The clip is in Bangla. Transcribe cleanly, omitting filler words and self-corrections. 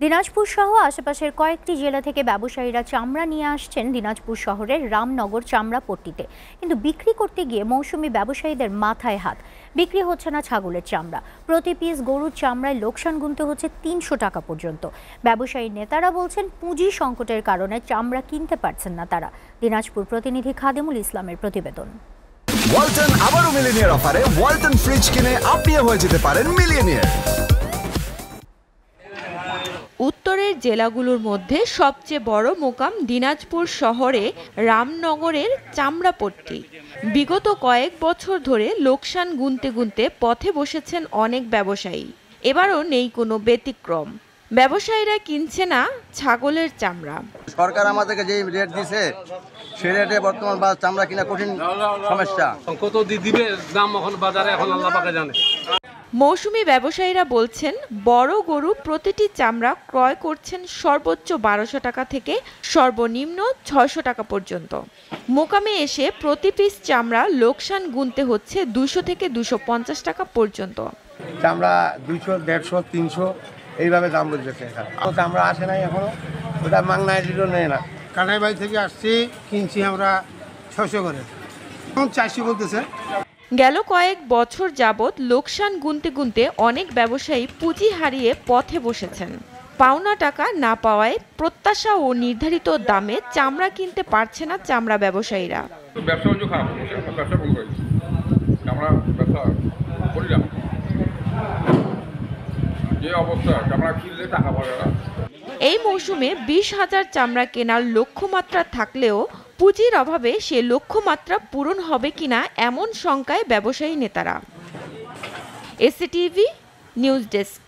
দিনাজপুর সহ আশেপাশের কয়েকটি জেলা থেকে ব্যবসায়ীরা চামড়া নিয়ে আসছেন দিনাজপুর শহরের রামনগর চামড়া পট্টিতে, কিন্তু বিক্রি করতে গিয়ে মৌসুমি ব্যবসায়ীদের মাথায় হাত। বিক্রি হচ্ছে না ছাগলের চামড়া, প্রতি পিস গরুর চামড়ায় লোকসান গুনতে হচ্ছে ৩০০ টাকা পর্যন্ত। ব্যবসায়ী নেতারা বলছেন পুঁজি সংকটের কারণে চামড়া কিনতে পারছেন না তারা। দিনাজপুর প্রতিনিধি খাদেমুল ইসলামের প্রতিবেদন। ওয়ালটন আবারও মিলিনিয়ার অফারে ওয়ালটন ফ্রিজ কিনে আপনিও হয়ে যেতে পারেন মিলিয়নিয়ার। উত্তরের জেলাগুলোর মধ্যে সবচেয়ে বড় মোকাম দিনাজপুর শহরে রামনগরের চামড়াপট্টি। বিগত কয়েক বছর ধরে লোকসান গুনতে গুনতে পথে বসেছেন অনেক ব্যবসায়ী। এবারও নেই কোনো ব্যতিক্রম। ব্যবসায়ীরা কিনছে না ছাগলের চামড়া। সরকার আমাদেরকে যে রেট দিছে সেই রেটে বর্তমান চামড়া কিনা কঠিন সমস্যা। কত দিবে দাম এখন বাজারে, এখন আল্লাহ পাকে জানে। মৌসুমি ব্যবসায়ীরা বলছেন বড় গরু প্রতিটি চামড়া ক্রয় করছেন সর্বোচ্চ ১২০০ টাকা থেকে সর্বনিম্ন ৬০০ টাকা পর্যন্ত। মোকামে এসে প্রতি পিস চামড়া লোকসান গুনতে হচ্ছে ২০০ থেকে ২৫০ টাকা পর্যন্ত। চামড়া ২০০, ১৫০, ৩০০ এইভাবে দাম বলতেছে। চামড়া আসে নাই এখনো, ওটা মাংনায় দিল নেয় না। কানাইবাড়ি থেকে আসছি, কিনছি আমরা ৬০০ করে, এখন ৪০০ বলতেছে। গেল কয়েক বছর যাবৎ লোকসান গুনতে গুনতে অনেক ব্যবসায়ী পুঁজি হারিয়ে পথে বসেছেন। পাওনা টাকা না পাওয়ায় প্রত্যাশা ও নির্ধারিত দামে চামড়া কিনতে পারছে না চামড়া ব্যবসায়ীরা। ব্যবসা বাণিজ্য খারাপ, ব্যবসা বন্ধ হয়েছে, আমরা ব্যবসা করি না। যে অবস্থা চামড়া কিনলে টাকা পাবে না। এই মৌসুমে ২০,০০০ চামড়া কেনার লক্ষ্যমাত্রা থাকলেও পুঁজির অভাবে সে লক্ষ্যমাত্রা পূরণ হবে কিনা এমন শঙ্কায় ব্যবসায়ী নেতারা। এসিটিভি নিউজ ডেস্ক।